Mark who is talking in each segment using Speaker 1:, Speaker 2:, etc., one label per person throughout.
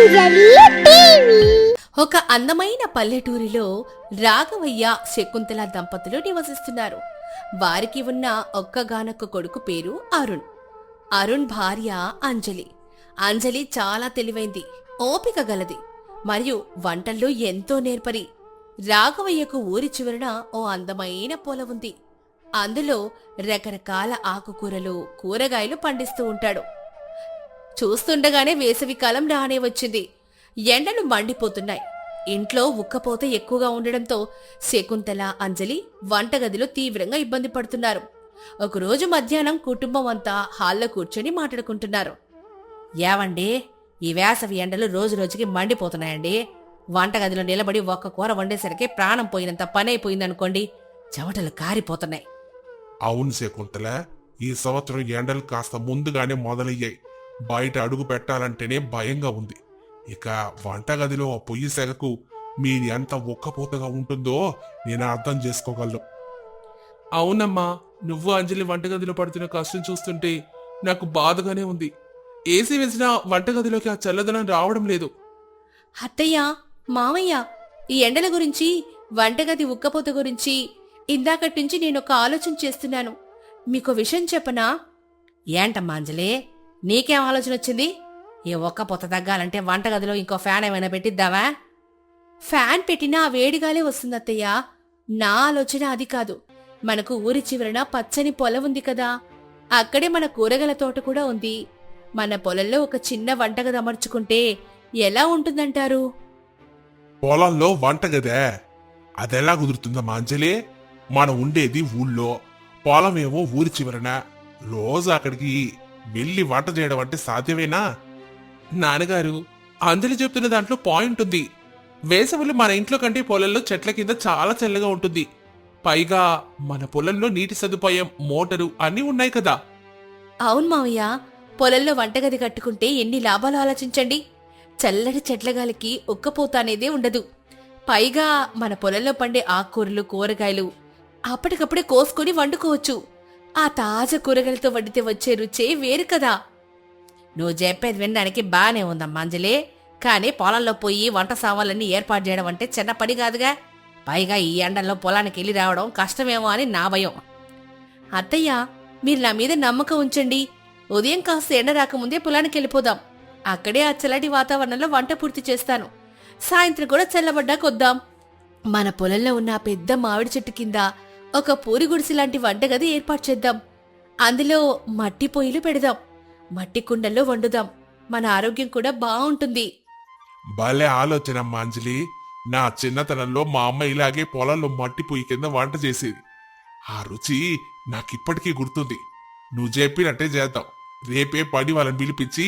Speaker 1: అంజలి TV.
Speaker 2: ఒక అందమైన పల్లెటూరిలో రాఘవయ్య శకుంతల దంపతులు నివసిస్తున్నారు. వారికి ఉన్న ఒక్కగానొక్క కొడుకు పేరు అరుణ్. అరుణ్ భార్య అంజలి. అంజలి చాలా తెలివైంది, ఓపిక గలది మరియు వంటల్లో ఎంతో నేర్పరి. రాఘవయ్యకు ఊరి చివరన ఓ అందమైన పొలం ఉంది. అందులో రకరకాల ఆకుకూరలు, కూరగాయలు పండిస్తూ ఉంటాడు. చూస్తుండగానే వేసవికాలం రానే వచ్చింది. ఎండలు మండిపోతున్నాయి. ఇంట్లో ఉక్కపోత ఎక్కువగా ఉండడంతో శకుంతల, అంజలి వంటగదిలో తీవ్రంగా ఇబ్బంది పడుతున్నారు. ఒకరోజు మధ్యాహ్నం కుటుంబం అంతా హాల్లో కూర్చొని మాట్లాడుకుంటున్నారు. ఏవండి, ఈ వేసవి ఎండలు రోజు రోజుకి మండిపోతున్నాయండి. వంటగదిలో నిలబడి ఒక్క కూర వండేసరికి ప్రాణం పోయినంత పని అయిపోయిందనుకోండి. చెమటలు కారిపోతున్నాయి.
Speaker 3: అవును శకుంతల, ఈ సంవత్సరం ఎండలు కాస్త ముందుగానే మొదలయ్యాయి. బయట అడుగు పెట్టాలంటేనే భయంగా ఉంది. ఇక వంటగదిలో ఆ పొయ్యి సెగకు మీది ఎంత ఉక్కపోతగా ఉంటుందో నేను అర్థం చేసుకోగలను.
Speaker 4: అవునమ్మా, నువ్వు అంజలి వంటగదిలో పడుతున్న కష్టం చూస్తుంటే నాకు బాధగానే ఉంది. ఏసీ వేసిన వంటగదిలోకి ఆ చల్లదనం రావడం లేదు.
Speaker 2: అత్తయ్య, మామయ్య, ఈ ఎండల గురించి, వంటగది ఉక్కపోత గురించి ఇందాకటి నుంచి నేనొక ఆలోచన చేస్తున్నాను. మీకో విషయం చెప్పనా? ఏంటమ్మా అంజలి, నీకేం ఆలోచన వచ్చింది? ఈ ఒక్కపోత తగ్గాలంటే వంటగదిలో ఇంకో ఫ్యాన్ ఏమైనా పెట్టిద్దావా? ఫ్యాన్ పెట్టినా ఆ వేడిగాలే వస్తుంది అత్తయ్య. నా ఆలోచన అది కాదు. మనకు ఊరి చివరన పచ్చని పొలం ఉంది కదా, అక్కడే మన కూరగాయల తోట కూడా ఉంది. మన పొలంలో ఒక చిన్న వంటగది అమర్చుకుంటే ఎలా ఉంటుందంటారు?
Speaker 3: పొలంలో వంటగదే? అదెలా కుదురుతుందమ్మా అంజలి? మనం ఉండేది ఊళ్ళో, పొలమేమో ఊరి చివరన. రోజు అక్కడికి వెళ్ళి వంట చేయడం అంటే సాధ్యమేనా?
Speaker 4: నాన్నగారు, అంజలి చెప్తున్న దాంట్లో పాయింట్ ఉంది. వేసవిలో మన ఇంట్లో కంటే పొలంలో చెట్ల కింద చాలా చల్లగా ఉంటుంది. పైగా మన పొలంలో నీటి సదుపాయం, మోటారు అన్నీ ఉన్నాయి కదా.
Speaker 2: అవును మావయ్య, పొలంలో వంటగది కట్టుకుంటే ఎన్ని లాభాలు ఆలోచించండి. చల్లటి చెట్లగాలికి ఉక్కపోత అనేదే ఉండదు. పైగా మన పొలంలో పండే ఆకుకూరలు, కూరగాయలు అప్పటికప్పుడే కోసుకొని వండుకోవచ్చు. ఆ తాజా కూరగాయలతో వండితే వచ్చే రుచే వేరు కదా. నువ్వు చెప్పేది వినడానికి బానే ఉందమ్మా అంజలి, కానీ పొలంలో పోయి వంట సామాన్లన్నీ ఏర్పాటు చేయడం అంటే చిన్న పని కాదుగా. పైగా ఈ ఎండల్లో పొలానికి వెళ్ళి రావడం కష్టమేమో అని నా భయం. అత్తయ్య, మీరు నా మీద నమ్మకం ఉంచండి. ఉదయం కాస్త ఎండ రాకముందే పొలానికి వెళ్ళిపోదాం. అక్కడే ఆ చల్లటి వాతావరణంలో వంట పూర్తి చేస్తాను. సాయంత్రం కూడా చల్లబడ్డాక వద్దాం. మన పొలంలో ఉన్న ఆ పెద్ద మామిడి చెట్టు కింద ఒక పూరి గుడిసె లాంటి వంటగది ఏర్పాటు చేద్దాం. అందులో మట్టి పొయ్యిలు పెడదాం. మట్టి కుండల్లో వండుదాం. మన ఆరోగ్యం కూడా బాగుంటుంది.
Speaker 3: భలే ఆలోచనమ్మా అంజలి. నా చిన్నతనంలో మా అమ్మ ఇలాగే పొలంలో మట్టి పొయ్యి కింద వంట చేసేది. ఆ రుచి నాకిప్పటికీ గుర్తుంది. నువ్వు చెప్పినట్టే చేద్దాం. రేపే పని వాళ్ళని పిలిపించి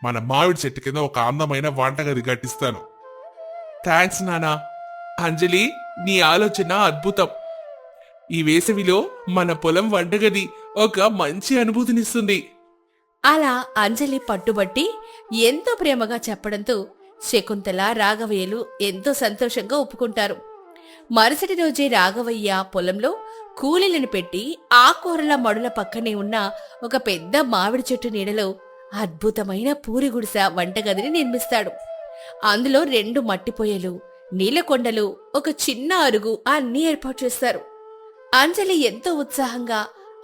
Speaker 3: మన మామిడి చెట్టు కింద ఒక అందమైన వంటగది కట్టిస్తాను.
Speaker 4: థ్యాంక్స్ నానా. అంజలి, నీ ఆలోచన అద్భుతం. ఈ వేసవిలో మన పొలం వంటగది ఒక మంచి అనుభూతినిస్తుంది.
Speaker 2: అలా అంజలి పట్టుబట్టి ఎంతో ప్రేమగా చెప్పడంతో శకుంతల, రాఘవయ్యలు ఎంతో సంతోషంగా ఒప్పుకుంటారు. మరుసటి రోజే రాఘవయ్య పొలంలో కూలీలను పెట్టి ఆకుకూరల మడుల పక్కనే ఉన్న ఒక పెద్ద మామిడి చెట్టు నీడలో అద్భుతమైన పూరి గుడిసె వంటగదిని నిర్మిస్తాడు. అందులో 2 మట్టి పొయ్యలు, నీళ్ల కొండలు, ఒక చిన్న అరుగు అన్నీ ఏర్పాటు చేస్తారు. అంజలి ఎంతో ఉత్సాహంగా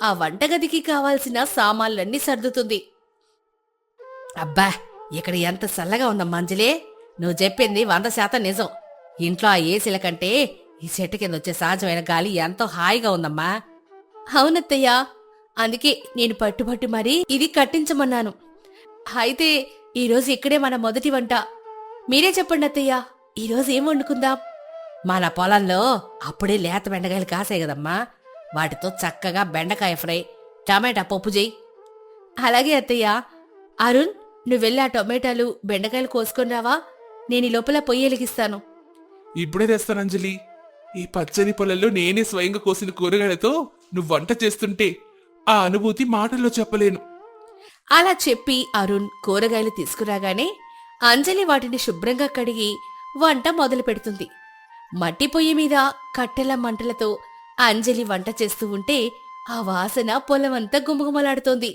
Speaker 2: ఆ వంటగదికి కావాల్సిన సామాన్లన్నీ సర్దుతుంది. అబ్బా, ఇక్కడ ఎంత చల్లగా ఉందమ్మా అంజలి. నువ్వు చెప్పింది 100% నిజం. ఇంట్లో ఆ ఏసీల కంటే ఈ చెట్టు కింద వచ్చే సహజమైన గాలి ఎంతో హాయిగా ఉందమ్మా. అవునత్తయ్యా, అందుకే నేను పట్టుబట్టి మరీ ఇది కట్టించమన్నాను. అయితే ఈరోజు ఇక్కడే మన మొదటి వంట. మీరే చెప్పండి అత్తయ్యా, ఈరోజు ఏం వండుకుందాం? మన పొలంలో అప్పుడే లేత బెండకాయలు కాసాయి కదమ్మా, వాటితో చక్కగా బెండకాయ ఫ్రై, టమాటా పప్పు చేయి. అలాగే అత్తయ్య. అరుణ్, నువ్వెళ్ళి ఆ టొమాటాలు, బెండకాయలు కోసుకొని రావా? నేను ఈ లోపల పొయ్యి వెలిగిస్తాను.
Speaker 4: ఇప్పుడే తెస్తాను అంజలి. ఈ పచ్చని పొలంలో నేనే స్వయంగా కోసిన కూరగాయలతో నువ్వు వంట చేస్తుంటే ఆ అనుభూతి మాటల్లో చెప్పలేను.
Speaker 2: అలా చెప్పి అరుణ్ కూరగాయలు తీసుకురాగానే అంజలి వాటిని శుభ్రంగా కడిగి వంట మొదలు పెడుతుంది. మట్టి పొయ్యి మీద కట్టెల మంటలతో అంజలి వంట చేస్తూ ఉంటే ఆ వాసన పొలమంతా గుమగుమలాడుతోంది.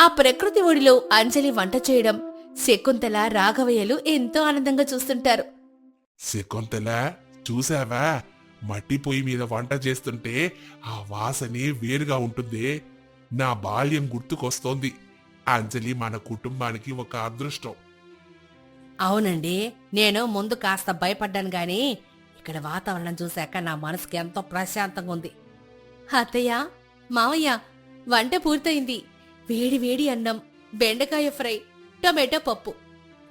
Speaker 2: ఆ ప్రకృతి ఒడిలో అంజలి వంట చేయడం శకుంతల రాఘవయ్యలు ఎంతో ఆనందంగా చూస్తుంటారు.
Speaker 3: శకుంతల చూసావా, మట్టి పొయ్యి మీద వంట చేస్తుంటే ఆ వాసనే వేరుగా ఉంటుంది. నా బాల్యం గుర్తుకొస్తోంది. అంజలి మన కుటుంబానికి ఒక అదృష్టం.
Speaker 2: అవునండి, నేను ముందు కాస్త భయపడ్డాను గాని ఇక్కడ వాతావరణం చూశాక నా మనసుకి ఎంతో ప్రశాంతంగా ఉంది. అత్తయ్య, మావయ్య, వంట పూర్తయింది. వేడి వేడి అన్నం, బెండకాయ ఫ్రై, టొమాటో పప్పు,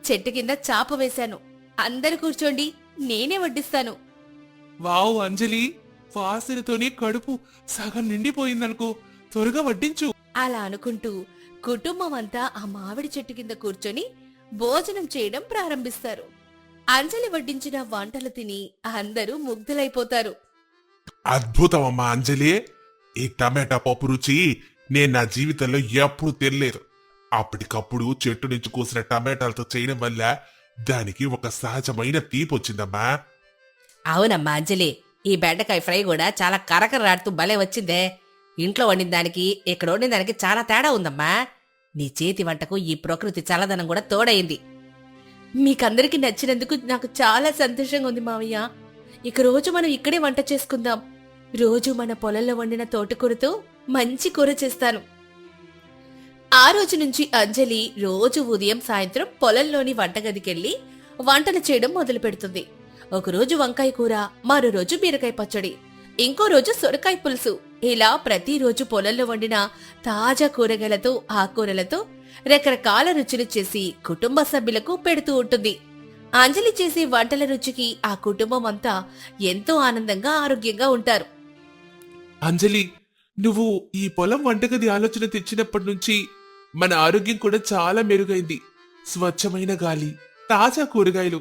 Speaker 2: చెట్టు కింద చాప వేశాను. అందరు కూర్చోండి, నేనే వడ్డిస్తాను.
Speaker 4: వావ్ అంజలి, వాసనతోనే కడుపు సగం నిండిపోయిందనుకో. త్వరగా వడ్డించు.
Speaker 2: అలా అనుకుంటూ కుటుంబం అంతా ఆ మామిడి చెట్టు కింద కూర్చొని భోజనం చేయడం ప్రారంభిస్తారు. అంజలి వడ్డించిన వంటలు తిని అందరూ ముగ్ధులైపోతారు.
Speaker 3: అద్భుతమమ్మా అంజలి, ఈ టమాటా పప్పు రుచి నేను నా జీవితంలో ఎప్పుడు తినలేదు. అప్పటికప్పుడు చెట్టు నుంచి కోసిన టమాటాలతో చేయడం వల్ల దానికి ఒక సహజమైన తీపి వచ్చిందమ్మా.
Speaker 2: అవునమ్మా అంజలి, ఈ బెండకాయ ఫ్రై కూడా చాలా కరకరాడుతూ భలే వచ్చిందే. ఇంట్లో వండిన దానికి ఇక్కడ వండిన దానికి చాలా తేడా ఉందమ్మా. నీ చేతి వంటకు ఈ ప్రకృతి చల్లదనం కూడా తోడైంది. మీకందరికి నచ్చినందుకు నాకు చాలా సంతోషంగా ఉంది మావయ్య. ఇక రోజు మనం ఇక్కడే వంట చేసుకుందాం. రోజు మన పొలంలో వండిన తోటకూరతో మంచి కూర చేస్తాను. ఆ రోజు నుంచి అంజలి రోజు ఉదయం సాయంత్రం పొలంలోని వంటగదికెళ్లి వంటలు చేయడం మొదలు పెడుతుంది. ఒకరోజు వంకాయ కూర, మరో రోజు బీరకాయ పచ్చడి, ఇంకో రోజు సొరకాయ పులుసు. ఇలా ప్రతిరోజు పొలంలో వండిన తాజా కూరగాయలతో ఆకుకూరలతో రకరకాల రుచులు చేసి కుటుంబ సభ్యులకు పెడుతూ ఉంటుంది. అంజలి చేసే వంటల రుచికి ఆ కుటుంబం అంతా ఎంతో ఆనందంగా ఆరోగ్యంగా ఉంటారు.
Speaker 4: అంజలి, నువ్వు ఈ పొలం వంటగది ఆలోచన తెచ్చినప్పటి నుంచి మన ఆరోగ్యం కూడా చాలా మెరుగైంది. స్వచ్ఛమైన గాలి, తాజా కూరగాయలు,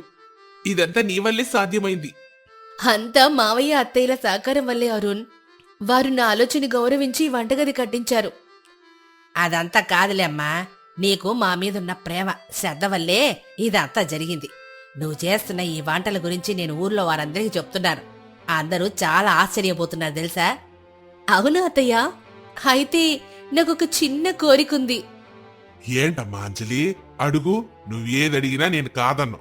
Speaker 4: ఇదంతా నీ వల్లే సాధ్యమైంది.
Speaker 2: అంతా మావయ్య అత్తయ్యల సహకారం వల్లే అరుణ్. వారు నా ఆలోచన గౌరవించి వంటగది కట్టించారు. అదంతా కాదులే అమ్మా, నీకు మా మీదున్న ప్రేమ శ్రద్ధ వల్లే ఇదంతా జరిగింది. నువ్వు చేస్తున్న ఈ వంటల గురించి నేను ఊర్లో వారందరికీ చెప్తున్నాను. అందరూ చాలా ఆశ్చర్యపోతున్నారు తెలుసా? అవును అత్తయ్య, అయితే నాకొక చిన్న కోరికుంది.
Speaker 3: ఏంటమ్మా అంజలి, అడుగు. నువ్వేదడిగినా నేను కాదన్ను.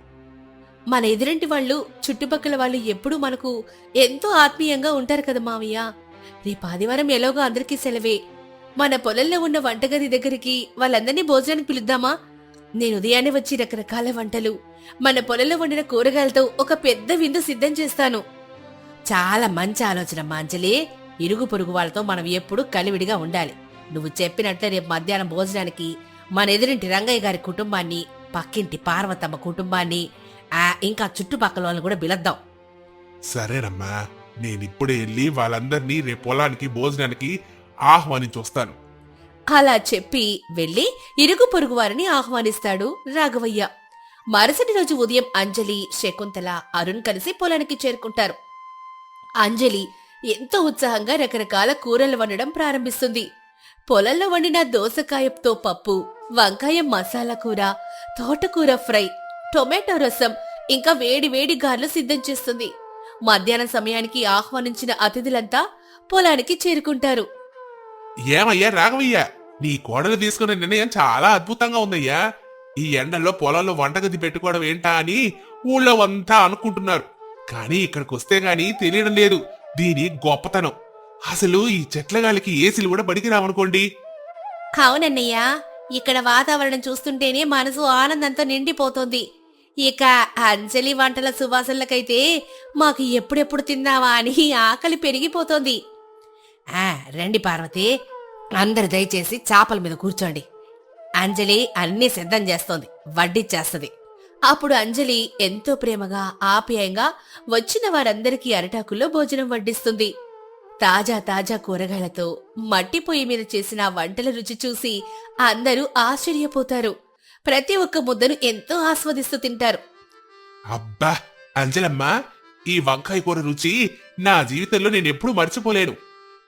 Speaker 2: మన ఎదురింటి వాళ్ళు, చుట్టుపక్కల వాళ్ళు ఎప్పుడూ మనకు ఎంతో ఆత్మీయంగా ఉంటారు కదా మావయ్య. రేపు ఆదివారం ఎలాగో అందరికీ సెలవే. మన పొలంలో ఉన్న వంటగది దగ్గరికి వాళ్ళందరినీ భోజనానికి పిలుద్దామా? నేను ఉదయాన్నే వచ్చి రకరకాల వంటలు, మన పొలంలో వండిన కూరగాయలతో ఒక పెద్ద విందు సిద్ధం చేస్తాను. చాలా మంచి ఆలోచన అంజలి. ఇరుగు పొరుగు వాళ్ళతో మనం ఎప్పుడూ కలివిడిగా ఉండాలి. నువ్వు చెప్పినట్లే రేపు మధ్యాహ్నం భోజనానికి మన ఎదురింటి రంగయ్య గారి కుటుంబాన్ని, పక్కింటి పార్వతమ్మ కుటుంబాన్ని, ఇంకా చుట్టుపక్కల వాళ్ళని కూడా పిలుద్దాం.
Speaker 3: సరేనమ్మా, నేనిప్పుడే వెళ్ళి వాళ్ళందరినీ రేపు పొలానికి భోజనానికి ఆహ్వానించొస్తాను.
Speaker 2: అలా చెప్పి వెళ్లి ఇరుగు పొరుగు వారిని ఆహ్వానిస్తాడు రాఘవయ్య. మరుసటి రోజు ఉదయం అంజలి, శకుంతల, అరుణ్ కలిసి పొలానికి చేరుకుంటారు. అంజలి ఎంతో ఉత్సాహంగా రకరకాల కూరలు వండడం ప్రారంభిస్తుంది. పొలంలో వండిన దోసకాయతో పప్పు, వంకాయ మసాలా కూర, తోటకూర ఫ్రై, టొమాటో రసం, ఇంకా వేడి వేడి గారెలు సిద్ధం చేస్తుంది. మధ్యాహ్నం సమయానికి ఆహ్వానించిన అతిథులంతా పొలానికి చేరుకుంటారు.
Speaker 3: ఏమయ్యా రాఘవయ్య, నీ కోడలు తీసుకున్న నిర్ణయం చాలా అద్భుతంగా ఉందయ్యా. ఈ ఎండల్లో పొలంలో వంటగది పెట్టుకోవడం ఏంటా అని ఊళ్ళో అంతా అనుకుంటున్నారు. కానీ ఇక్కడికి వస్తే గాని తెలియడం లేదు దీని గొప్పతనం. అసలు ఈ చెట్ల గాలికి ఏసీలు కూడా బడికి రావనుకోండి.
Speaker 2: అవునన్నయ్యా, ఇక్కడ వాతావరణం చూస్తుంటేనే మనసు ఆనందంతో నిండిపోతోంది. ఇక అంజలి వంటల సువాసనలకైతే మాకు ఎప్పుడెప్పుడు తిందావా అని ఆకలి పెరిగిపోతోంది. రండి పార్వతి, అందరు దయచేసి చాపల మీద కూర్చోండి. అంజలి అన్నీ సిద్ధం చేస్తోంది, వడ్డిచ్చేస్తది. అప్పుడు అంజలి ఎంతో ప్రేమగా ఆప్యాయంగా వచ్చిన వారందరికీ అరిటాకుల్లో భోజనం వడ్డిస్తుంది. తాజా తాజా కూరగాయలతో మట్టి పొయ్యి మీద చేసిన వంటల రుచి చూసి అందరూ ఆశ్చర్యపోతారు. ప్రతి ఒక్క ముద్దను ఎంతో ఆస్వాదిస్తూ తింటారు.
Speaker 3: అబ్బా అంజలమ్మా, ఈ వంకాయ కూర రుచి నా జీవితంలో నేనెప్పుడూ మర్చిపోలేను.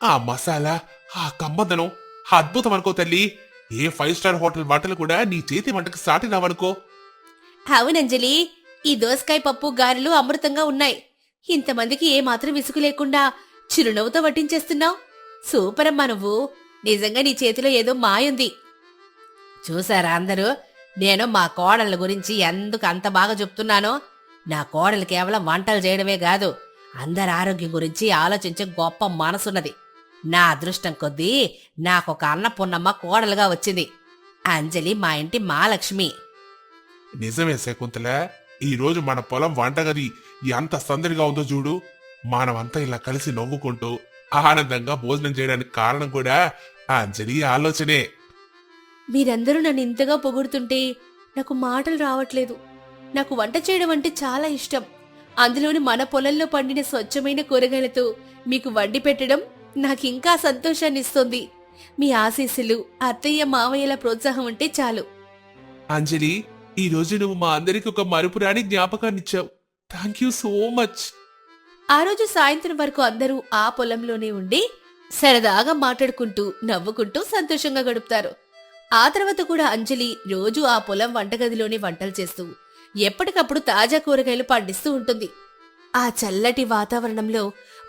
Speaker 3: ఆ మసాలా, ఆ కమ్మదనం అద్భుతం అనుకో తల్లి. ఏ 5 స్టార్ హోటల్ వంటలు కూడా నీ చేతి వంటకు సాటి రావనుకో.
Speaker 2: అవునంజలి, ఈ దోసకాయ పప్పు గారెలు అమృతంగా ఉన్నాయి. ఇంతమందికి ఏమాత్రం విసుగు లేకుండా చిరునవ్వుతో వడ్డించేస్తున్నావు. సూపర్ అమ్మా నువ్వు. నిజంగా నీ చేతిలో ఏదో మాయుంది. చూసారా అందరూ, నేను మా కోడళ్ళ గురించి ఎందుకు అంత బాగా చెప్తున్నానో, నా కోడలు కేవలం వంటలు చేయడమే కాదు, అందరి ఆరోగ్యం గురించి ఆలోచించే గొప్ప మనసున్నది. నా అదృష్టం కొద్దీ నాకొక అన్నపూర్ణమ్మ కోడలుగా వచ్చింది. అంజలి మా ఇంటి మహాలక్ష్మి.
Speaker 3: నిజమే శకుంతల, ఈ రోజు మన పొలం వంటగది ఎంత సందడిగా ఉందో చూడు. మనమంతా ఇలా కలిసి నవ్వుకుంటూ ఆనందంగా భోజనం చేయడానికి కారణం కూడా ఆ అంజలి ఆలోచనే.
Speaker 2: మీరందరూ నన్ను ఇంతగా పొగుడుతుంటే నాకు మాటలు రావట్లేదు. నాకు వంట చేయడం అంటే చాలా ఇష్టం. అందులోని మన పొలంలో పండిన స్వచ్ఛమైన కూరగాయలతో మీకు వండి పెట్టడం నాకింకా సంతోషాన్ని ఇస్తుంది. మీ ఆశీస్సులు, అత్తయ్య మావయ్యల ప్రోత్సాహం ఉంటే చాలు.
Speaker 4: అంజలి, ఈ రోజు నువ్వు మా అందరికి ఒక మరుపురాని జ్ఞాపకాన్నిచ్చావు. Thank you so much.
Speaker 2: ఆ రోజు సాయంత్రం వరకు అందరూ ఆ పొలంలోనే ఉండి సరదాగా మాట్లాడుకుంటూ నవ్వుకుంటూ సంతోషంగా గడుపుతారు. ఆ తర్వాత కూడా అంజలి రోజు ఆ పొలం వంటగదిలోనే వంటలు చేస్తూ ఎప్పటికప్పుడు తాజా కూరగాయలు పండిస్తూ ఉంటుంది. ఆ చల్లటి వాతావరణంలో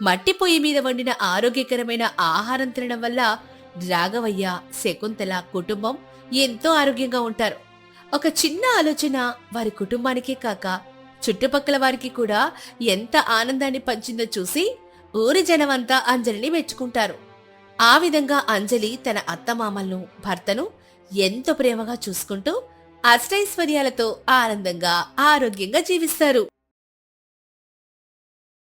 Speaker 2: మట్టి పొయ్యి మీద వండిన ఆరోగ్యకరమైన ఆహారం తినడం వల్ల రాఘవయ్య, శకుంతల కుటుంబం ఎంతో ఆరోగ్యంగా ఉంటారు. ఒక చిన్న ఆలోచన వారి కుటుంబానికే కాక చుట్టుపక్కల వారికి కూడా ఎంత ఆనందాన్ని పంచిందో చూసి ఊరి జనమంతా అంజలిని మెచ్చుకుంటారు. ఆ విధంగా అంజలి తన అత్తమామలను, భర్తను ఎంతో ప్రేమగా చూసుకుంటూ అష్టైశ్వర్యాలతో ఆనందంగా ఆరోగ్యంగా జీవిస్తారు.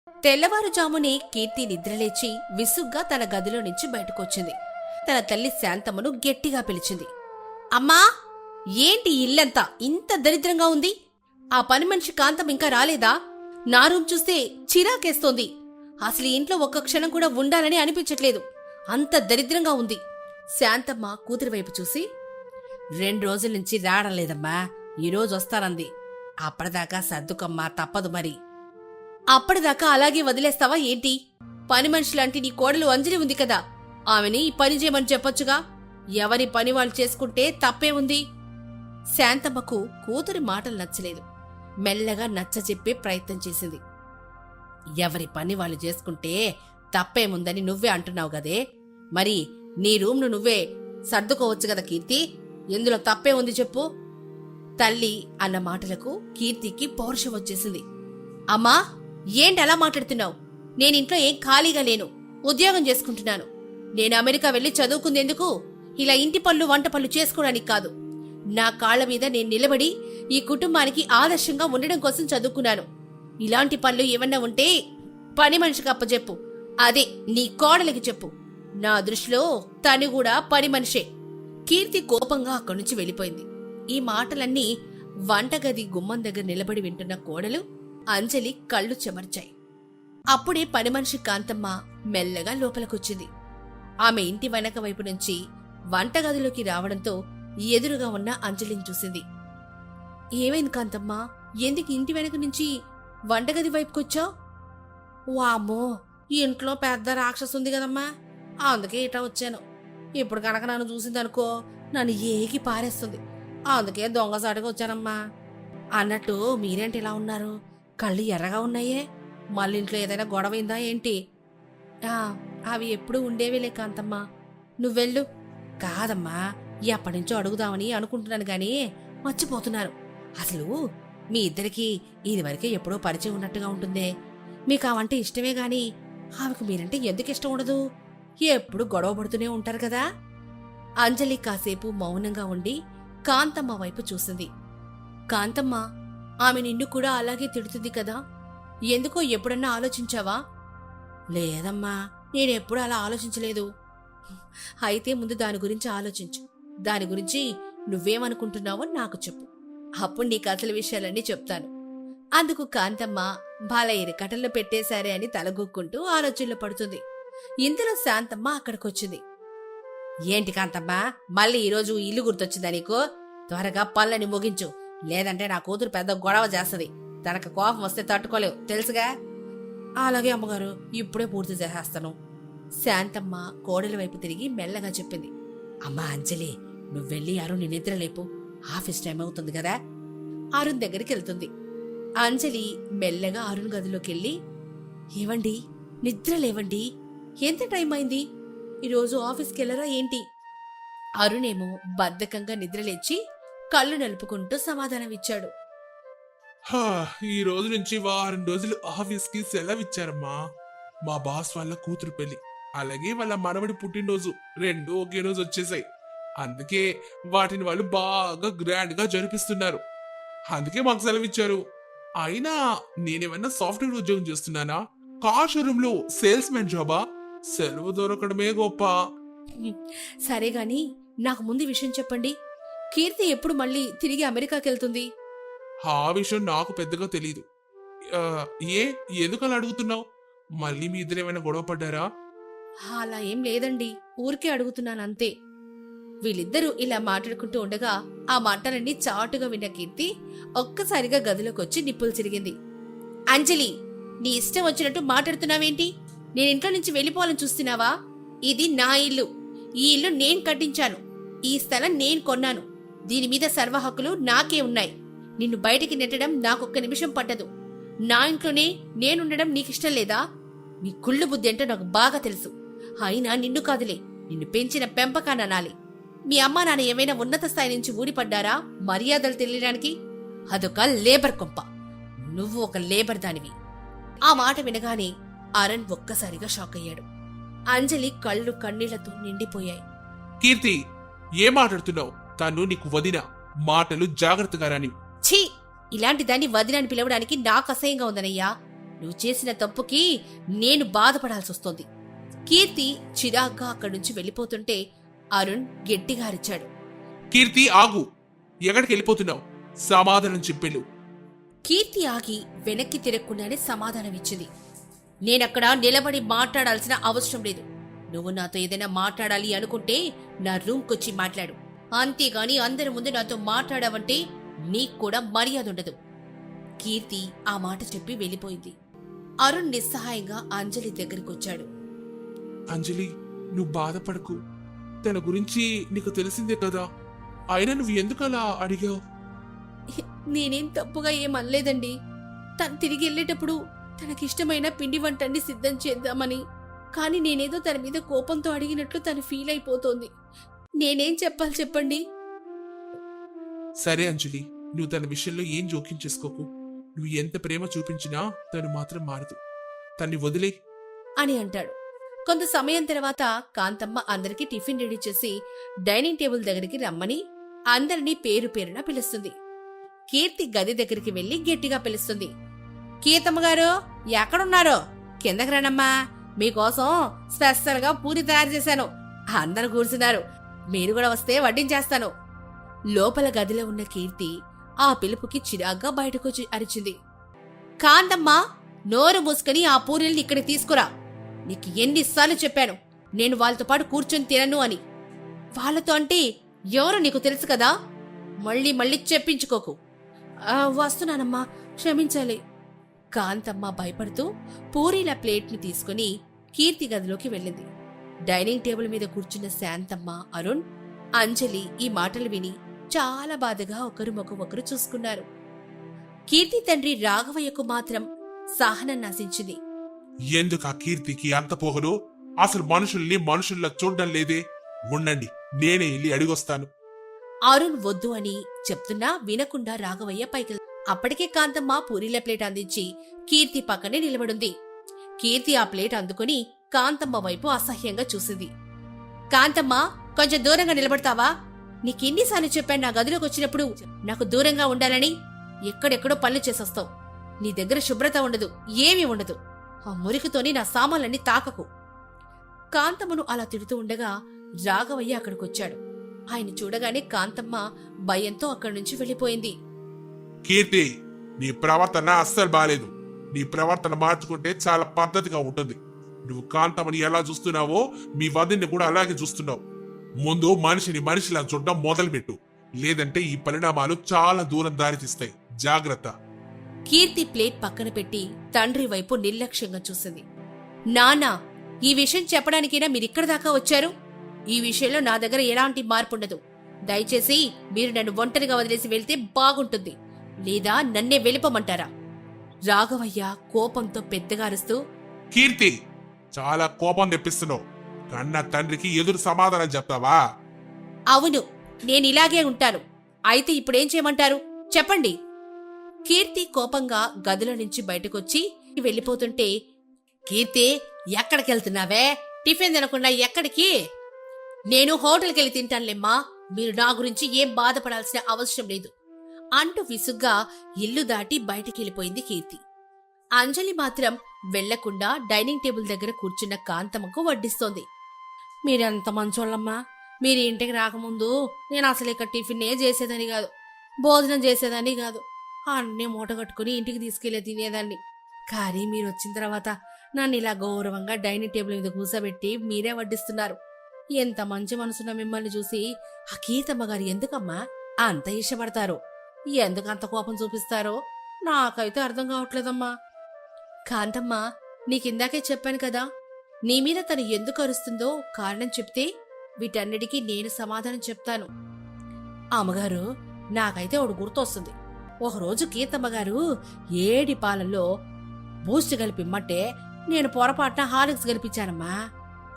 Speaker 2: తెల్లవారుజామునే కీర్తి నిద్రలేచి విసుగ్గా తన గదిలో నుంచి బయటకొచ్చింది. తన తల్లి శాంతమ్మను గట్టిగా పిలిచింది. అమ్మా, ఏంటి ఇల్లంతా ఇంత దరిద్రంగా ఉంది? ఆ పని మనిషి కాంతం ఇంకా రాలేదా? నా రూమ్ చూస్తే చిరాకేస్తోంది. అసలు ఇంట్లో ఒక్క క్షణం కూడా ఉండాలని అనిపించట్లేదు. అంత దరిద్రంగా ఉంది. శాంతమ్మ కూతురి వైపు చూసి, 2 రోజుల నుంచి రావడం లేదమ్మా, ఈరోజు వస్తానంది. అప్పటిదాకా సర్దుకమ్మా, తప్పదు మరి. అప్పటిదాకా అలాగే వదిలేస్తావా ఏంటి? పని మనిషి లాంటి నీ కోడలు అంజలి ఉంది కదా, ఆమెని ఈ పని చేయమని చెప్పొచ్చుగా. ఎవరి పని వాళ్ళు చేసుకుంటే తప్పే ఉంది. శాంతమ్మకు కూతురి మాటలు నచ్చలేదు. మెల్లగా నచ్చచెప్పే ప్రయత్నం చేసింది. ఎవరి పని వాళ్ళు చేసుకుంటే తప్పేముందని నువ్వే అంటున్నావు గదే, మరి నీ రూమ్ను నువ్వే సర్దుకోవచ్చు కదా కీర్తి, ఎందులో తప్పే ఉంది చెప్పు. తల్లి అన్న మాటలకు కీర్తికి పౌరుషం వచ్చేసింది. అమ్మా, ఏంటి అలా మాట్లాడుతున్నావు? నేనింట్లో ఏం ఖాళీగా లేను, ఉద్యోగం చేసుకుంటున్నాను. నేను అమెరికా వెళ్లి చదువుకుందేందుకు? ఇలా ఇంటి పనులు వంట పనులు చేసుకోవడానికి కాదు. నా కాళ్ల మీద నేను నిలబడి ఈ కుటుంబానికి ఆదర్శంగా ఉండడం కోసం చదువుకున్నాను. ఇలాంటి పనులు ఏమన్నా ఉంటే పని మనిషికి అప్పచెప్పు, అదే నీ కోడలికి చెప్పు. నా దృష్టిలో తను కూడా పని మనిషే. కీర్తి కోపంగా అక్కడి నుంచి వెళ్ళిపోయింది. ఈ మాటలన్నీ వంటగది గుమ్మం దగ్గర నిలబడి వింటున్న కోడలు అంజలి కళ్ళు చెమర్చాయి. అప్పుడే పని మనిషి కాంతమ్మ మెల్లగా లోపలికొచ్చింది. ఆమె ఇంటి వెనక వైపు నుంచి వంటగదిలోకి రావడంతో ఎదురుగా ఉన్న అంజలిని చూసింది. ఏమైంది కాంతమ్మ, ఎందుకు ఇంటి వెనక నుంచి వంటగది వైపుకొచ్చావు? వామ్మో, ఇంట్లో పెద్ద రాక్షసు ఉంది కదమ్మా, అందుకే ఇటా వచ్చాను. ఇప్పుడు కనుక నన్ను చూసిందనుకో నన్ను ఏకి పారేస్తుంది, అందుకే దొంగసాటుగా వచ్చానమ్మా. అన్నట్టు మీరేంటి ఇలా ఉన్నారు? కళ్ళు ఎర్రగా ఉన్నాయే, మళ్ళీ ఇంట్లో ఏదైనా గొడవైందా ఏంటి? అవి ఎప్పుడూ ఉండేవేలే కాంతమ్మా, నువ్వెళ్ళు. కాదమ్మా, ఎప్పటినుంచో అడుగుదామని అనుకుంటున్నాను గాని మర్చిపోతున్నాను. అసలు మీ ఇద్దరికి ఇదివరకే ఎప్పుడో పరిచయం ఉన్నట్టుగా ఉంటుందే. మీకు ఆవంటే ఇష్టమే గాని ఆమెకు మీరంటే ఎందుకు ఇష్టం ఉండదు? ఎప్పుడు గొడవ పడుతూనే ఉంటారు కదా. అంజలి కాసేపు మౌనంగా ఉండి కాంతమ్మ వైపు చూసింది. కాంతమ్మ, ఆమె నిన్ను కూడా అలాగే తిడుతుంది కదా, ఎందుకో ఎప్పుడన్నా ఆలోచించావా? లేదమ్మా, నేనెప్పుడు అలా ఆలోచించలేదు. అయితే ముందు దాని గురించి ఆలోచించు. దాని గురించి నువ్వేమనుకుంటున్నావో నాకు చెప్పు, అప్పుడు నీకు అసలు విషయాలన్నీ చెప్తాను. అందుకు కాంతమ్మ బాలయ్యని కటల్లో పెట్టేశారే అని తలగొక్కుంటూ ఆలోచనలో పడుతుంది. ఇంతలో శాంతమ్మ అక్కడికొచ్చింది. ఏంటి కాంతమ్మ, మళ్ళీ ఈరోజు ఇల్లు గుర్తొచ్చిందా నీకు? త్వరగా పనులని ముగించు, లేదంటే నా కూతురు పెద్ద గొడవ చేస్తది. తనకు కోపం వస్తే తట్టుకోలేవు, తెలుసుగా. అలాగే అమ్మగారు, ఇప్పుడే పూర్తి చేసేస్తాను. శాంతమ్మ కోడలి వైపు తిరిగి మెల్లగా చెప్పింది. అమ్మా అంజలి, నువ్వెళ్ళి అరుణ్ నిద్రలేపు, ఆఫీస్ టైం అవుతుంది కదా. అరుణ్ దగ్గరికి వెళ్తుంది. అంజలి మెల్లగా అరుణ్ గదిలోకెళ్ళి, ఏవండి, నిద్రలేవండి, ఎంత టైం అయింది? ఈరోజు ఆఫీస్కి వెళ్ళరా ఏంటి? అరుణేమో బద్ధకంగా నిద్రలేచి కళ్ళు నలుపుకుంటూ సమాధానమిచ్చాడు.
Speaker 4: ఈ రోజు నుంచి వారం రోజులు ఆఫీస్కి సెలవు ఇచ్చారమ్మా. మా బాస్ వాళ్ళ కూతురు పెళ్లి, అలాగే వాళ్ళ మనవడి పుట్టినరోజు రెండు ఒకే రోజు వచ్చేసాయి. అందుకే వాటిని వాళ్ళు బాగా గ్రాండ్ గా జరిపిస్తున్నారు. అందుకే మాకు సెలవు ఇచ్చారు. అయినా నేనేమన్నా సాఫ్ట్వేర్ ఉద్యోగం చేస్తున్నానా, కార్ షోరూమ్ లో సేల్స్ మ్యాన్ జాబా? సెలవు దొరకడమే గొప్ప.
Speaker 2: సరే గాని నాకు ముందు ఈ విషయం చెప్పండి. కీర్తి ఎప్పుడు మళ్ళీ తిరిగి అమెరికాకి వెళ్తుంది?
Speaker 4: ఆ విషయం నాకు పెద్దగా తెలీదు. ఆ, ఎందుకలా అడుగుతున్నావు? మళ్ళీ మీ ఇద్దరు ఏమైనా గొడవ పడ్డారా?
Speaker 2: అలా ఏం లేదండి, ఊరికే అడుగుతున్నాను అంతే. వీళ్ళిద్దరూ ఇలా మాట్లాడుకుంటూ ఉండగా ఆ మాటలన్నీ చాటుగా విన్న కీర్తి ఒక్కసారిగా గదిలోకి వచ్చి నిప్పులు చిరిగింది. అంజలి, నీ ఇష్టం వచ్చినట్టు మాట్లాడుతున్నావేంటి? నేను ఇంట్లో నుంచి వెళ్ళిపోవాలని చూస్తున్నావా? ఇది నా ఇల్లు. ఈ ఇల్లు నేను కట్టించాను. ఈ స్థలం నేను కొన్నాను. దీని మీద సర్వ హక్కులు నాకే ఉన్నాయి. నిన్ను బయటికి నెట్టడం నాకొక్క నిమిషం పట్టదు. నా ఇంట్లోనే నేనుండడం నీకిష్టం లేదా? నీ కుళ్ళు బుద్ధి ఏంటో నాకు బాగా తెలుసు. అయినా నిన్ను కాదులే, నిన్ను పెంచిన పెంపకాననాలి. మీ అమ్మా నాన్న ఏమైనా ఉన్నత స్థాయి నుంచి ఊడిపడ్డారా మర్యాదలు తెలియడానికి? అదొక లేబర్ కొంప. నువ్వు ఒక లేబర్ దానివి. ఆ మాట వినగానే అరుణ్ ఒక్కసారిగా షాక్ అయ్యాడు. అంజలి కళ్ళు కన్నీళ్లతో నిండిపోయాయి.
Speaker 4: కీర్తి, ఏం మాట్లాడుతున్నావు? తను నీకు వదిన. మాటలు జాగ్రత్తగా రాని.
Speaker 2: ఛీ, ఇలాంటి దాన్ని వదినని పిలవడానికి నాకు అసహ్యంగా ఉందనయ్యా. నువ్వు చేసిన తప్పుకి నేను బాధపడాల్సి వస్తోంది. కీర్తి చిరాగ్గా అక్కడి నుంచి వెళ్ళిపోతుంటే అరుణ్ గట్టిగా అరిచాడు.
Speaker 4: కీర్తి, ఆగు! ఎక్కడికి వెళ్ళిపోతున్నావు? సమాధానం చెప్పెళ్ళు.
Speaker 2: కీర్తి ఆగి వెనక్కి తిరగకుండానే సమాధానమిచ్చింది. నేనక్కడ నిలబడి మాట్లాడాల్సిన అవసరం లేదు. నువ్వు నాతో ఏదైనా మాట్లాడాలి అనుకుంటే నా రూమ్కొచ్చి మాట్లాడు. అంతేగాని అందరి ముందు నాతో మాట్లాడావంటే నీకు కూడా మర్యాద ఉండదు. కీర్తి ఆ మాట చెప్పి వెళ్ళిపోయింది. అరుణ్ నిస్సహాయంగా అంజలి దగ్గరికొచ్చాడు.
Speaker 4: అంజలి, నువ్వు బాధపడకు. తన గురించి నీకు తెలిసిందే కదా. అయినా నువ్వు ఎందుకలా అడిగావు?
Speaker 2: నేనేం తప్పుగా ఏం అనలేదండి. తను తిరిగి వెళ్ళేటప్పుడు తనకిష్టమైన పిండి వంటని సిద్ధం చేద్దామని. కానీ నేనేదో తన మీద కోపంతో అడిగినట్లు తను ఫీల్ అయిపోతోంది. నేనేం చెప్పాలి చెప్పండి?
Speaker 4: సరే అంజలి, నువ్వు తన విషయంలో ఏం జోక్యం చేసుకోకు. నువ్వు ఎంత ప్రేమ చూపించినా తను మాత్రం మారదు. తన్ని వదిలే
Speaker 2: అని అంటాడు. కొంత సమయం తర్వాత కాంతమ్మ అందరికీ టిఫిన్ రెడీ చేసి డైనింగ్ టేబుల్ దగ్గరికి రమ్మని అందరినీ పేరు పేరున పిలుస్తుంది. కీర్తి గది దగ్గరికి వెళ్లి గట్టిగా పిలుస్తుంది. కీర్తమ్మ గారు, ఎక్కడున్నారో కిందకి రండమ్మా. మీకోసం స్పెషల్ గా పూరి తయారు చేశాను. అందరూ కూర్చున్నారు. మీరు కూడా వస్తే వడ్డించేస్తాను. లోపల గదిలో ఉన్న కీర్తి ఆ పిలుపుకి చిరాగ్గా బయటకొచ్చి అరిచింది. కాంతమ్మ, నోరు మూసుకుని ఆ పూరీల్ని ఇక్కడికి తీసుకురా. నీకు ఎన్నిసార్లు చెప్పాను నేను వాళ్ళతో పాటు కూర్చొని తినను అని. వాళ్ళతో అంటే ఎవరు నీకు తెలుసు కదా. మళ్ళీ మళ్ళీ చెప్పించుకోకు. వస్తున్నానమ్మా, క్షమించాలి. కాంతమ్మ భయపడుతూ పూరీల ప్లేట్ని తీసుకుని కీర్తి గదిలోకి వెళ్ళింది. డైనింగ్ టేబుల్ మీద కూర్చున్న శాంతమ్మ, అరుణ్, అంజలి ఈ మాటలు విని చాలా బాధగా ఒకరు ఒకరు చూసుకున్నారు. కీర్తి తండ్రి రాఘవయ్యకు మాత్రం సహనం నశించింది.
Speaker 3: ఎందుకు ఆ కీర్తికి అంత పోగడు? అసలు మనుషుల్ని మనుషుల్లా చూడడం లేదే. ఉండండి, నేనే వెళ్ళి అడిగొస్తాను.
Speaker 2: అరుణ్ వద్దు అని చెప్తున్నా వినకుండా రాఘవయ్య పైకి. అప్పటికే కాంతమ్మ పూరీల ప్లేట్ అందించి కీర్తి పక్కనే నిలబడుంది. కీర్తి ఆ ప్లేట్ అందుకుని కాంతమ్మ వైపు అసహ్యంగా చూసింది. కాంతమ్మ, కొంచెం దూరంగా నిలబడతావా? నీకెన్నిసార్లు చెప్పాను నా గదిలోకి వచ్చినప్పుడు నాకు దూరంగా ఉండాలని? ఎక్కడెక్కడో పనులు చేసొస్తావు. నీ దగ్గర శుభ్రత ఉండదు, ఏమీ ఉండదు. ఆ మురికితోని నా సామాన్లన్నీ తాకకు. కాంతమ్మను అలా తిడుతూ ఉండగా రాఘవయ్య అక్కడికొచ్చాడు. ఆయన చూడగానే కాంతమ్మ భయంతో అక్కడి నుంచి వెళ్ళిపోయింది.
Speaker 3: కీర్తి, నీ ప్రవర్తన అస్సలు బాలేదు. నీ ప్రవర్తన మార్చుకుంటే చాలా పద్ధతిగా ఉంటుంది. నువ్వు కాంతమ్మని ఎలా చూస్తున్నావో మీ వదిన్ని కూడా అలాగే చూస్తున్నావు. ముందు మనిషిని మనిషిలా చూడడం మొదలుపెట్టు, లేదంటే ఈ పరిణామాలు చాలా దూరం దారితీస్తాయి. జాగ్రత్త.
Speaker 2: కీర్తి ప్లేట్ పక్కన పెట్టి తండ్రి వైపు నిర్లక్ష్యంగా చూసింది. నాన్నా, ఈ విషయం చెప్పడానికైనా మీరిక్కడి దాకా వచ్చారు? ఈ విషయంలో నా దగ్గర ఎలాంటి మార్పుండదు. దయచేసి మీరు నన్ను ఒంటరిగా వదిలేసి వెళ్తే బాగుంటుంది, లేదా నన్నే వెళ్ళిపోమంటారా? రాఘవయ్య కోపంతో పెద్దగా అరుస్తూ,
Speaker 3: కీర్తి, చాలా కోపం తెప్పిస్తున్నావు. కన్న తండ్రికి ఎదురు సమాధానం చెప్తావా?
Speaker 2: అవును, నేనిలాగే ఉంటాను. అయితే ఇప్పుడేం చేయమంటారు చెప్పండి. కీర్తి కోపంగా గదిలో నుంచి బయటకొచ్చి వెళ్ళిపోతుంటే, కీర్తి ఎక్కడికెళ్తున్నావే? టిఫిన్ తినకుండా ఎక్కడికి? నేను హోటల్కెళ్ళి తింటానులేమ్మా, మీరు నా గురించి ఏం బాధపడాల్సిన అవసరం లేదు అంటూ విసుగ్గా ఇల్లు దాటి బయటికెళ్ళిపోయింది కీర్తి. అంజలి మాత్రం వెళ్లకుండా డైనింగ్ టేబుల్ దగ్గర కూర్చున్న కాంతమ్మకు వడ్డిస్తోంది. మీరెంత మంచోళ్ళమ్మా, మీరు ఇంటికి రాకముందు నేను అసలు ఇక టిఫిన్నే చేసేదని కాదు, భోజనం చేసేదాన్ని కాదు, అన్నీ మూట కట్టుకుని ఇంటికి తీసుకెళ్లే తినేదాన్ని. కానీ మీరు వచ్చిన తర్వాత నన్ను ఇలా గౌరవంగా డైనింగ్ టేబుల్ మీద కూర్చోబెట్టి మీరే వడ్డిస్తున్నారు. ఎంత మంచి మనసున్న మిమ్మల్ని చూసి ఆ కీర్తమ్మ గారు ఎందుకమ్మా అంత ఇష్టపడతారో, ఎందుకంత కోపం చూపిస్తారో నాకైతే అర్థం కావట్లేదమ్మా. కాంతమ్మ, నీకిందాకే చెప్పాను కదా, నీ మీద తను ఎందుకు అరుస్తుందో కారణం చెప్తే వీటన్నిటికీ నేను సమాధానం చెప్తాను. అమ్మగారు, నాకైతే ఒకడు గుర్తొస్తుంది. ఒకరోజు కీర్తమ్మగారు ఏడి పాలల్లో బూస్ట్ కలిపిమ్మంటే నేను పొరపాటున హార్లిక్స్ కలిపించానమ్మా.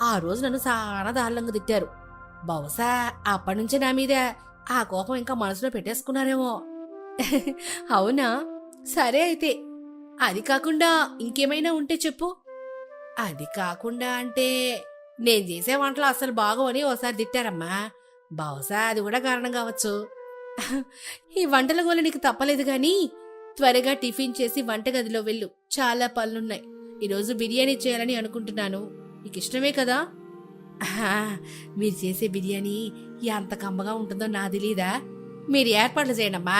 Speaker 2: ఆ రోజు నన్ను చాలా దారుణంగా తిట్టారు. బహుశా అప్పటినుంచి నా మీద ఆ కోపం ఇంకా మనసులో పెట్టేసుకున్నారేమో. అవునా? సరే అయితే, అది కాకుండా ఇంకేమైనా ఉంటే చెప్పు. అది కాకుండా అంటే నేను చేసే వంటలు అస్సలు బాగోని ఓసారి తిట్టారమ్మా. బహుశా అది కూడా కారణం కావచ్చు. ఈ వంటల గోల నీకు తప్పలేదు గాని త్వరగా టిఫిన్ చేసి వంటగదిలో వెళ్ళు, చాలా పనులున్నాయి. ఈరోజు బిర్యానీ చేయాలని అనుకుంటున్నాను, నీకు ఇష్టమే కదా? మీరు చేసే బిర్యానీ ఎంత కమ్మగా ఉంటుందో నా తెలీదా? మీరు ఏర్పాట్లు చేయండమ్మా,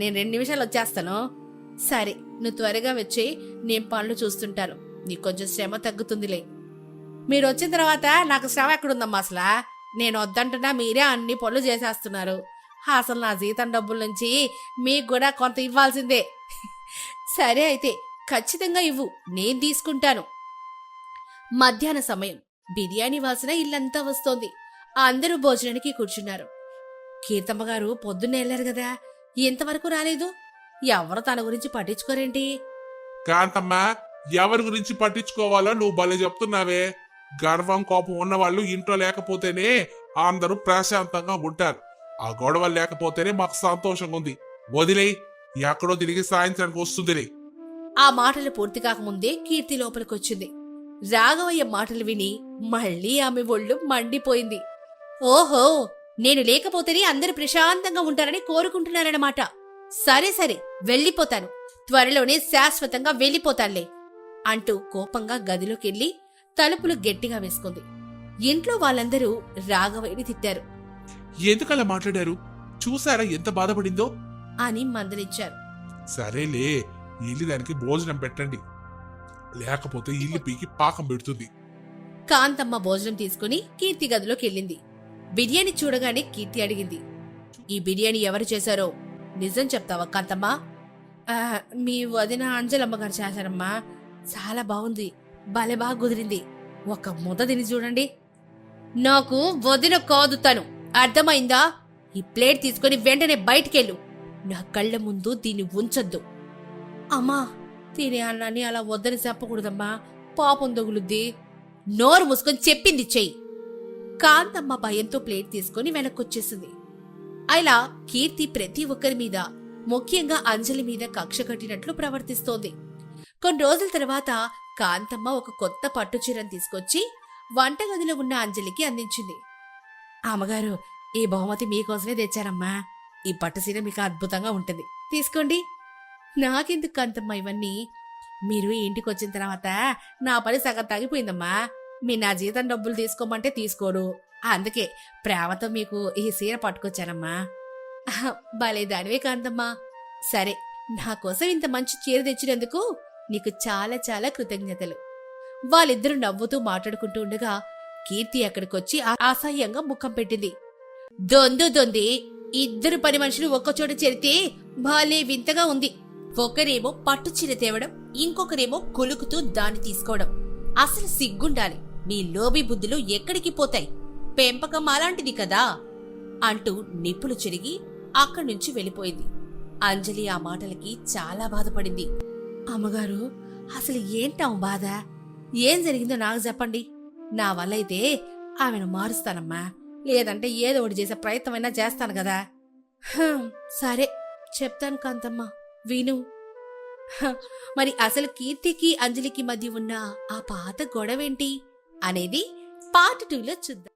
Speaker 2: నేను 2 నిమిషాలు వచ్చేస్తాను. సరే, నువ్వు త్వరగా వచ్చి నేను పనులు చూస్తుంటాను, నీకు కొంచెం శ్రమ తగ్గుతుందిలే. మీరు వచ్చిన తర్వాత నాకు శ్రమ ఎక్కడుందమ్మా అసలా? నేను వద్దంటున్నా మీరే అన్ని పనులు చేసేస్తున్నారు. అసలు నా జీతం డబ్బుల నుంచి మీకు కూడా కొంత ఇవ్వాల్సిందే. సరే అయితే, ఖచ్చితంగా ఇవ్వు, నేను తీసుకుంటాను. మధ్యాహ్న సమయం. బిర్యానీ వాసన ఇల్లంతా వస్తోంది. అందరూ భోజనానికి కూర్చున్నారు. కీర్తమ్మ గారు పొద్దున్నే వెళ్లారు కదా, ఇంతవరకు రాలేదు. ఎవరు తన గురించి పట్టించుకోరేంటి?
Speaker 3: కాంతమ్మ, ఎవరి గురించి పట్టించుకోవాలో నువ్వు భలే చెప్తున్నావే. గర్వం కోపం ఉన్నవాళ్ళు ఇంట్లో లేకపోతేనే అందరూ ప్రశాంతంగా ఉంటారు. ఆ గొడవలు లేకపోతేనే మాకు సంతోషంగా ఉంది. వదిలే, ఎక్కడో తిరిగి సాయంత్రానికి వస్తుందిలే.
Speaker 2: ఆ మాటలు పూర్తి కాకముందే కీర్తి లోపలికొచ్చింది. రాఘవయ్య మాటలు విని మళ్ళీ ఆమె ఒళ్ళు మండిపోయింది. ఓహో, నేను లేకపోతేనే అందరూ ప్రశాంతంగా ఉంటారని కోరుకుంటున్నారన్నమాట. సరే సరే, వెళ్ళిపోతాను, త్వరలోనే శాశ్వతంగా వెళ్ళిపోతానులే అంటూ కోపంగా గదిలోకెళ్లి తలుపులు గట్టిగా వేసుకుంది. ఇంట్లో వాళ్ళందరూ రాఘవయ్యని తిట్టారు.
Speaker 4: ఎందుకలా మాట్లాడారు? చూసారా ఎంత బాధపడిందో
Speaker 2: అని మందలించారు.
Speaker 3: సరేలే, ఇల్లు దానికి భోజనం పెట్టండి, లేకపోతే ఇల్లు పీకి పాకం పెడుతుంది.
Speaker 2: కాంతమ్మ భోజనం తీసుకుని కీర్తి గదిలోకెళ్ళింది. బిర్యానీ చూడగానే కీర్తి అడిగింది, ఈ బిర్యానీ ఎవరు చేశారో నిజం చెప్తావా కాంతమ్మ? మీ వదిన అంజలమ్మ గారు చేశారమ్మా, చాలా బాగుంది, భలే బాగా కుదిరింది, ఒక ముద్ద తిని చూడండి. నాకు వదిన కాదు తను, అర్థమైందా? ఈ ప్లేట్ తీసుకుని వెంటనే బయటికెళ్ళు, నా కళ్ళ ముందు దీన్ని ఉంచొద్దు. అమ్మా, తినే అన్నాన్ని అలా వద్దని చెప్పకూడదమ్మా, పాపం తగులుద్ది. నోరు మూసుకొని చెప్పింది చెయ్యి. కాంతమ్మ భయంతో ప్లేట్ తీసుకుని వెనక్కొచ్చేసింది. అలా కీర్తి ప్రతి ఒక్కరి మీద, ముఖ్యంగా అంజలి మీద కక్ష కట్టినట్లు ప్రవర్తిస్తోంది. కొన్ని రోజుల తర్వాత కాంతమ్మ ఒక కొత్త పట్టుచీరను తీసుకొచ్చి వంటగదిలో ఉన్న అంజలికి అందించింది. అమ్మగారు, ఈ బహుమతి మీకోసమే తెచ్చారమ్మా, ఈ పట్టుచీర మీకు అద్భుతంగా ఉంటుంది, తీసుకోండి. నాకెందుకు కాంతమ్మ ఇవన్నీ? మీరు ఇంటికి వచ్చిన తర్వాత నా పని సగం తగ్గిపోయిందమ్మా. మీ నా జీతం డబ్బులు తీసుకోమంటే తీసుకోరు, అందుకే ప్రేమతో మీకు ఈ చీర పట్టుకొచ్చానమ్మా. భలే దానివే కాంతమ్మా. సరే, నా కోసం ఇంత మంచి చీర తెచ్చినందుకు నీకు చాలా చాలా కృతజ్ఞతలు. వాళ్ళిద్దరూ నవ్వుతూ మాట్లాడుకుంటూ ఉండగా కీర్తి అక్కడికొచ్చి అసహ్యంగా ముఖం పెట్టింది. దొంది, ఇద్దరు పని మనుషులు ఒక్కచోట చేరితే భలే వింతగా ఉంది. ఒకరేమో పట్టు చీర తేవడం, ఇంకొకరేమో కొలుకుతూ దాన్ని తీసుకోవడం. అసలు సిగ్గుండాలి, మీ లోబి బుద్ధులు ఎక్కడికి పోతాయి? పెంపకం అలాంటిది కదా అంటూ నిప్పులు చెరిగి అక్కడి నుంచి వెళ్ళిపోయింది. అంజలి ఆ మాటలకి చాలా బాధపడింది. అమ్మగారు, అసలు ఏంటాం బాధ? ఏం జరిగిందో నాకు చెప్పండి, నా వల్ల అయితే ఆమెను మారుస్తానమ్మా, లేదంటే ఏదో ఒకటి చేసే ప్రయత్నమైనా చేస్తాను కదా. సరే చెప్తాను కాంతమ్మ విను. మరి అసలు కీర్తికి అంజలికి మధ్య ఉన్న ఆ పాత గొడవేంటి అనేది పార్ట్ 2లో చూద్దాం.